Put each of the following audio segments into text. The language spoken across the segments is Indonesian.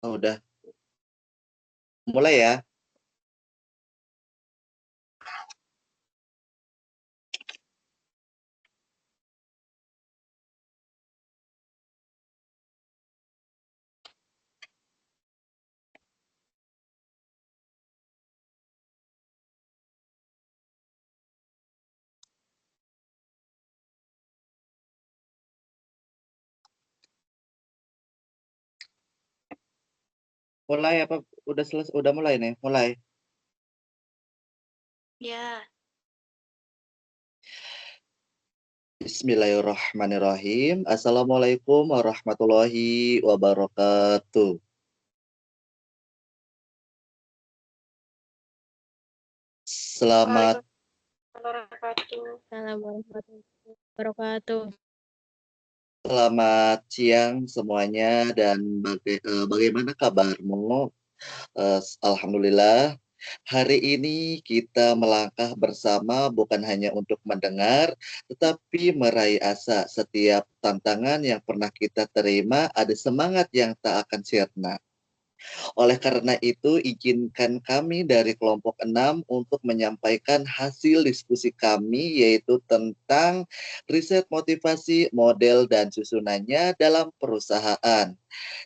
Oh, udah mulai ya. Mulai apa? Udah selesai, udah mulai nih, mulai. Ya, Bismillahirrahmanirrahim. Assalamualaikum warahmatullahi wabarakatuh. Selamat Waalaikumsalam warahmatullahi wabarakatuh. Assalamualaikum warahmatullahi wabarakatuh. selamat siang semuanya dan bagaimana kabarmu? Alhamdulillah. Hari ini kita melangkah bersama bukan hanya untuk mendengar, tetapi meraih asa. Setiap tantangan yang pernah kita terima, ada semangat yang tak akan sirna. Oleh karena itu, izinkan kami dari kelompok 6 untuk menyampaikan hasil diskusi kami, yaitu tentang riset motivasi, model, dan susunannya dalam perusahaan.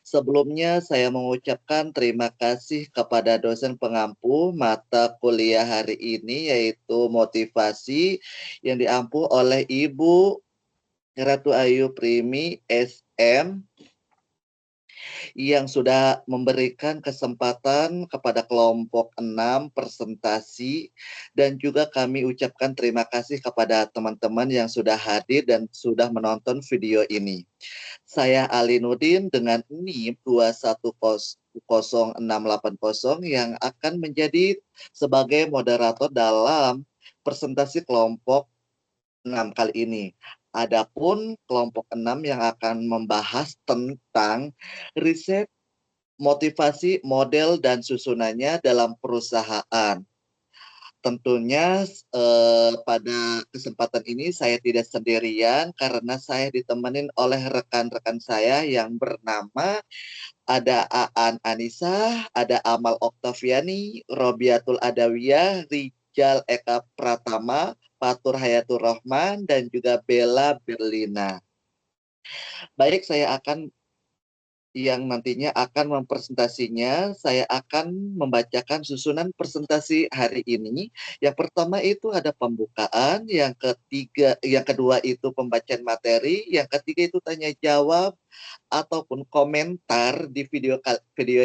Sebelumnya, saya mengucapkan terima kasih kepada dosen pengampu mata kuliah hari ini, yaitu motivasi yang diampu oleh Ibu Ratu Ayu Primi, SM, yang sudah memberikan kesempatan kepada kelompok 6 presentasi, dan juga kami ucapkan terima kasih kepada teman-teman yang sudah hadir dan sudah menonton video ini. Saya Ali Nudin dengan NIM 2100680 yang akan menjadi sebagai moderator dalam presentasi kelompok 6 kali ini. Adapun kelompok 6 yang akan membahas tentang riset motivasi, model, dan susunannya dalam perusahaan. Tentunya pada kesempatan ini saya tidak sendirian karena saya ditemenin oleh rekan-rekan saya yang bernama ada Aan Anissa, ada Amal Oktaviani, Robiatul Adawiyah, Rijal Eka Pratama, Fatur Hayatur Rahman, dan juga Bella Berlina. Baik, saya akan yang nantinya akan mempresentasinya, saya akan membacakan susunan presentasi hari ini. Yang pertama itu ada pembukaan, yang kedua itu pembacaan materi, yang ketiga itu tanya jawab ataupun komentar di video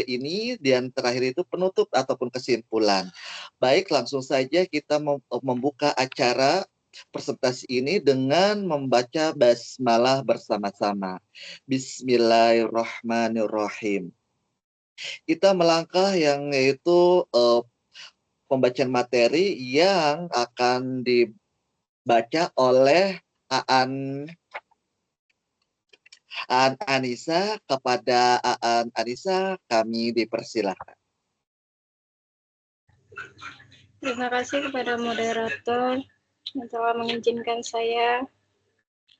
ini, dan terakhir itu penutup ataupun kesimpulan. Baik, langsung saja kita membuka acara presentasi ini dengan membaca basmalah bersama-sama. Bismillahirrahmanirrahim. Kita melangkah yang yaitu pembacaan materi yang akan dibaca oleh Aan Anissa. Kepada Aan Anissa kami dipersilahkan. Terima kasih kepada moderator yang telah mengizinkan saya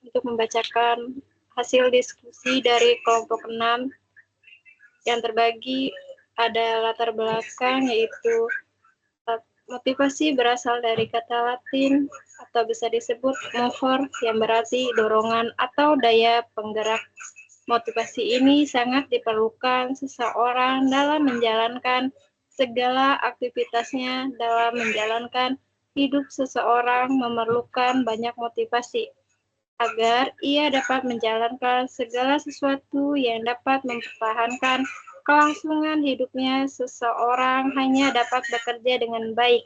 untuk membacakan hasil diskusi dari kelompok 6 yang terbagi ada latar belakang yaitu motivasi berasal dari kata Latin atau bisa disebut mover yang berarti dorongan atau daya penggerak. Motivasi ini sangat diperlukan seseorang dalam menjalankan segala aktivitasnya. Dalam menjalankan hidup seseorang memerlukan banyak motivasi agar ia dapat menjalankan segala sesuatu yang dapat mempertahankan kelangsungan hidupnya. Seseorang hanya dapat bekerja dengan baik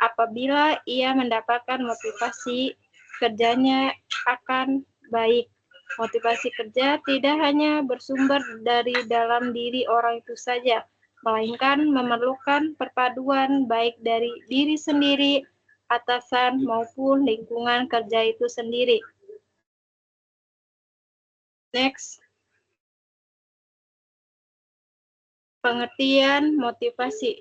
apabila ia mendapatkan motivasi, kerjanya akan baik. Motivasi kerja tidak hanya bersumber dari dalam diri orang itu saja, melainkan memerlukan perpaduan baik dari diri sendiri, atasan, maupun lingkungan kerja itu sendiri. Next, pengertian motivasi.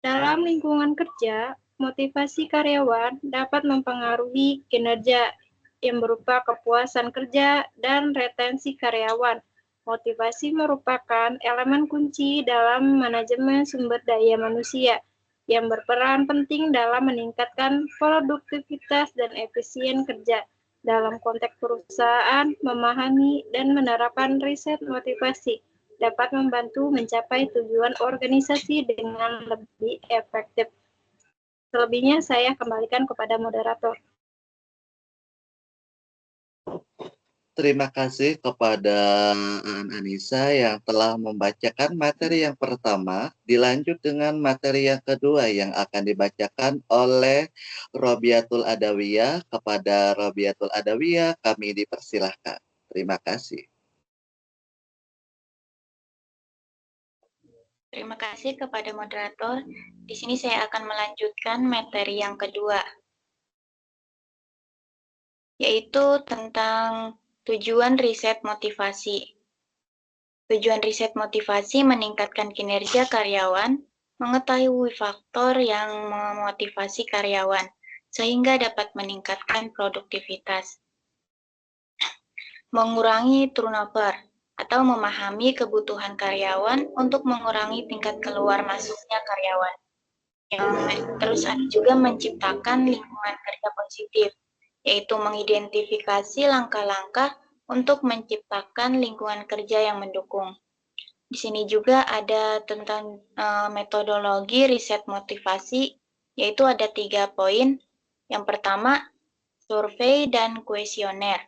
Dalam lingkungan kerja, motivasi karyawan dapat mempengaruhi kinerja yang berupa kepuasan kerja dan retensi karyawan. Motivasi merupakan elemen kunci dalam manajemen sumber daya manusia yang berperan penting dalam meningkatkan produktivitas dan efisien kerja. Dalam konteks perusahaan, memahami dan menerapkan riset motivasi dapat membantu mencapai tujuan organisasi dengan lebih efektif. Selebihnya saya kembalikan kepada moderator. Terima kasih kepada Anissa yang telah membacakan materi yang pertama. Dilanjut dengan materi yang kedua yang akan dibacakan oleh Robiatul Adawiyah. Kepada Robiatul Adawiyah, kami dipersilahkan. Terima kasih. Terima kasih kepada moderator. Di sini saya akan melanjutkan materi yang kedua, yaitu tentang tujuan riset motivasi. Tujuan riset motivasi meningkatkan kinerja karyawan, mengetahui faktor yang memotivasi karyawan, sehingga dapat meningkatkan produktivitas. Mengurangi turnover, atau memahami kebutuhan karyawan untuk mengurangi tingkat keluar masuknya karyawan. Terus ada juga menciptakan lingkungan kerja positif, yaitu mengidentifikasi langkah-langkah untuk menciptakan lingkungan kerja yang mendukung. Di sini juga ada tentang metodologi riset motivasi, yaitu ada 3 poin. Yang pertama, survei dan kuesioner,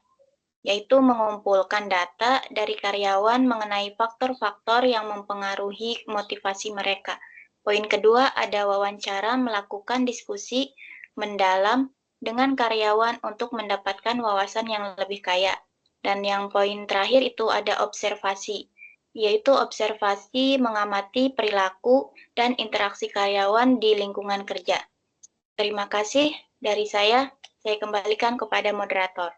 yaitu mengumpulkan data dari karyawan mengenai faktor-faktor yang mempengaruhi motivasi mereka. Poin kedua, ada wawancara melakukan diskusi mendalam dengan karyawan untuk mendapatkan wawasan yang lebih kaya. Dan yang poin terakhir itu ada observasi, yaitu observasi mengamati perilaku dan interaksi karyawan di lingkungan kerja. Terima kasih dari saya kembalikan kepada moderator.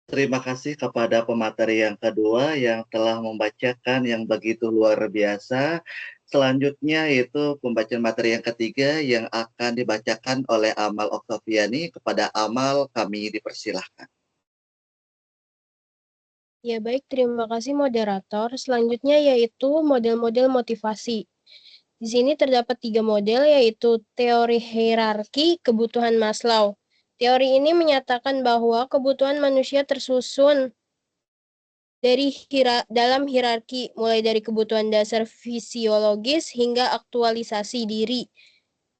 Terima kasih kepada pemateri yang kedua yang telah membacakan yang begitu luar biasa. Selanjutnya yaitu pembacaan materi yang ketiga yang akan dibacakan oleh Amal Oktaviani. Kepada Amal, kami dipersilahkan. Ya baik, terima kasih moderator. Selanjutnya yaitu model-model motivasi. Di sini terdapat 3 model, yaitu teori hierarki kebutuhan Maslow. Teori ini menyatakan bahwa kebutuhan manusia tersusun dalam hierarki, mulai dari kebutuhan dasar fisiologis hingga aktualisasi diri.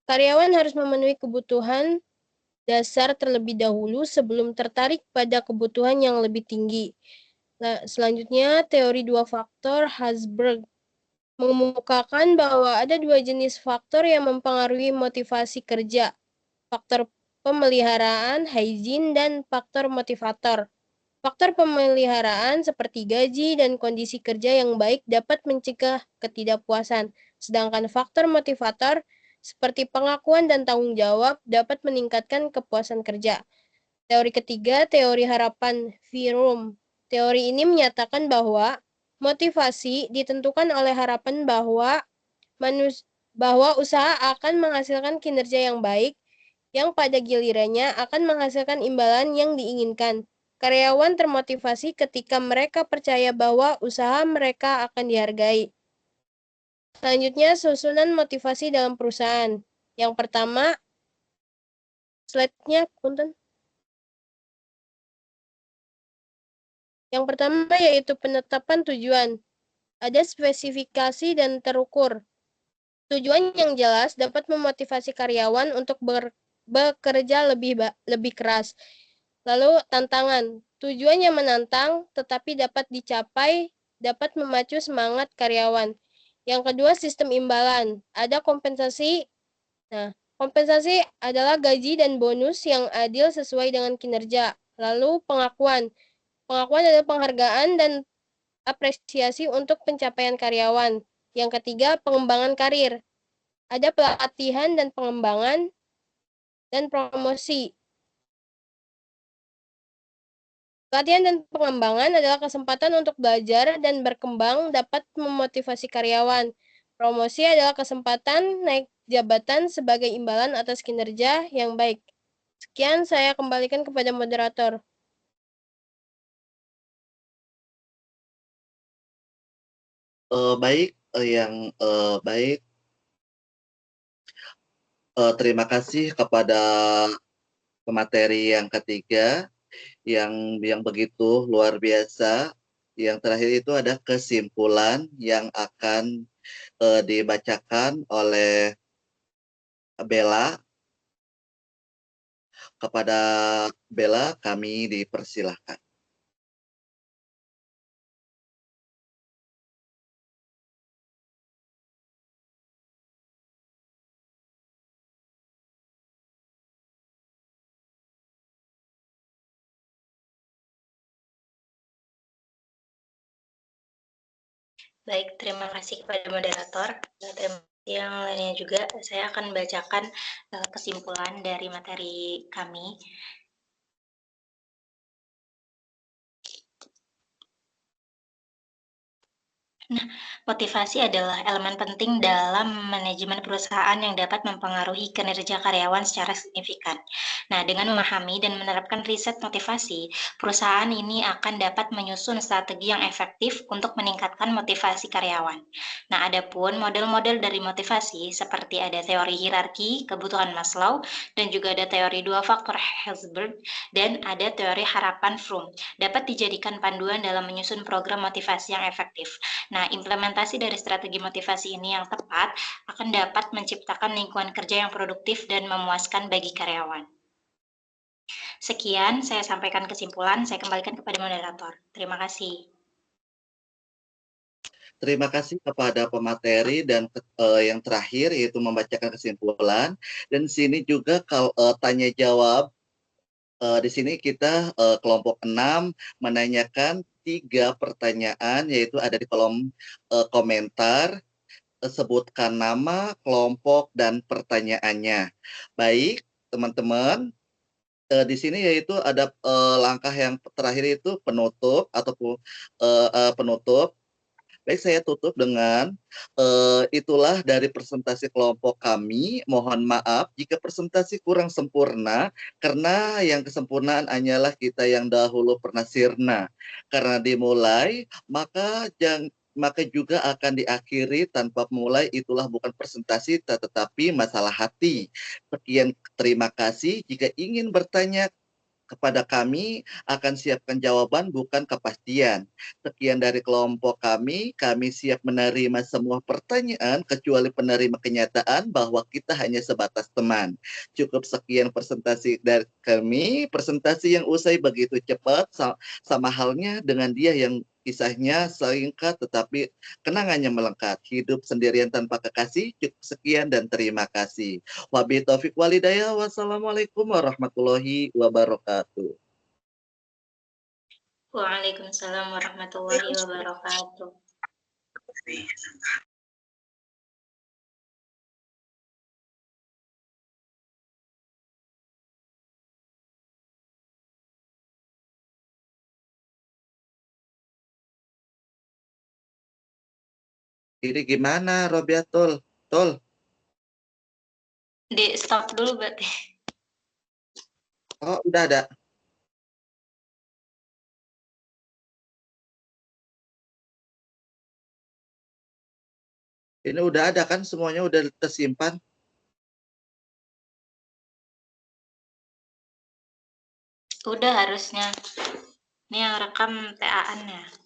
Karyawan harus memenuhi kebutuhan dasar terlebih dahulu sebelum tertarik pada kebutuhan yang lebih tinggi. Nah, selanjutnya, teori 2 faktor Herzberg mengemukakan bahwa ada 2 jenis faktor yang mempengaruhi motivasi kerja, faktor pemeliharaan, hygiene, dan faktor motivator. Faktor pemeliharaan seperti gaji dan kondisi kerja yang baik dapat mencegah ketidakpuasan, sedangkan faktor motivator seperti pengakuan dan tanggung jawab dapat meningkatkan kepuasan kerja. Teori ketiga, teori harapan Virum. Teori ini menyatakan bahwa motivasi ditentukan oleh harapan bahwa usaha akan menghasilkan kinerja yang baik, yang pada gilirannya akan menghasilkan imbalan yang diinginkan. Karyawan termotivasi ketika mereka percaya bahwa usaha mereka akan dihargai. Selanjutnya, susunan motivasi dalam perusahaan. Yang pertama, slide-nya, punten. Yang pertama yaitu penetapan tujuan. Ada spesifikasi dan terukur. Tujuan yang jelas dapat memotivasi karyawan untuk bekerja lebih keras. Lalu tantangan. Tujuan yang menantang tetapi dapat dicapai dapat memacu semangat karyawan. Yang kedua, sistem imbalan. Ada kompensasi. Nah, kompensasi adalah gaji dan bonus yang adil sesuai dengan kinerja. Lalu pengakuan. Pengakuan adalah penghargaan dan apresiasi untuk pencapaian karyawan. Yang ketiga, pengembangan karir. Ada pelatihan dan pengembangan dan promosi. Pelatihan dan pengembangan adalah kesempatan untuk belajar dan berkembang dapat memotivasi karyawan. Promosi adalah kesempatan naik jabatan sebagai imbalan atas kinerja yang baik. Sekian, saya kembalikan kepada moderator. Baik, baik. Terima kasih kepada pemateri yang ketiga yang begitu luar biasa. Yang terakhir itu ada kesimpulan yang akan dibacakan oleh Bella. Kepada Bella kami dipersilahkan. Baik, terima kasih kepada moderator. Terima kasih yang lainnya juga. Saya akan bacakan kesimpulan dari materi kami. Nah, motivasi adalah elemen penting dalam manajemen perusahaan yang dapat mempengaruhi kinerja karyawan secara signifikan. Nah, dengan memahami dan menerapkan riset motivasi, perusahaan ini akan dapat menyusun strategi yang efektif untuk meningkatkan motivasi karyawan. Nah, adapun model-model dari motivasi seperti ada teori hierarki, kebutuhan Maslow, dan juga ada teori dua faktor Herzberg, dan ada teori harapan Fromm, dapat dijadikan panduan dalam menyusun program motivasi yang efektif. Nah, implementasi dari strategi motivasi ini yang tepat akan dapat menciptakan lingkungan kerja yang produktif dan memuaskan bagi karyawan. Sekian, saya sampaikan kesimpulan. Saya kembalikan kepada moderator. Terima kasih. Terima kasih kepada pemateri dan yang terakhir yaitu membacakan kesimpulan. Dan sini juga kalau tanya jawab di sini kita kelompok 6 menanyakan 3 pertanyaan yaitu ada di kolom komentar. Sebutkan nama, kelompok, dan pertanyaannya. Baik, teman-teman. Di sini yaitu ada langkah yang terakhir itu penutup ataupun penutup. Baik, saya tutup dengan itulah dari presentasi kelompok kami. Mohon maaf jika presentasi kurang sempurna, karena yang kesempurnaan hanyalah kita yang dahulu pernah sirna. Karena dimulai, maka juga akan diakhiri tanpa mulai. Itulah bukan presentasi, tetapi masalah hati. Sekian, terima kasih. Jika ingin bertanya kepada kami, akan siapkan jawaban bukan kepastian. Sekian dari kelompok kami siap menerima semua pertanyaan kecuali penerima kenyataan bahwa kita hanya sebatas teman. Cukup sekian presentasi dari kami, presentasi yang usai begitu cepat, sama halnya dengan dia yang kisahnya singkat tetapi kenangannya melekat. Hidup sendirian tanpa kekasih. Cukup sekian dan terima kasih. Wabillahi taufiq walhidayah. Wassalamualaikum warahmatullahi wabarakatuh. Waalaikumsalam warahmatullahi wabarakatuh. Ini gimana, Robiatul? Tol? Di stop dulu berarti. Oh, udah ada. Ini udah ada kan, semuanya udah tersimpan. Udah harusnya. Ini yang rekam TA-an ya.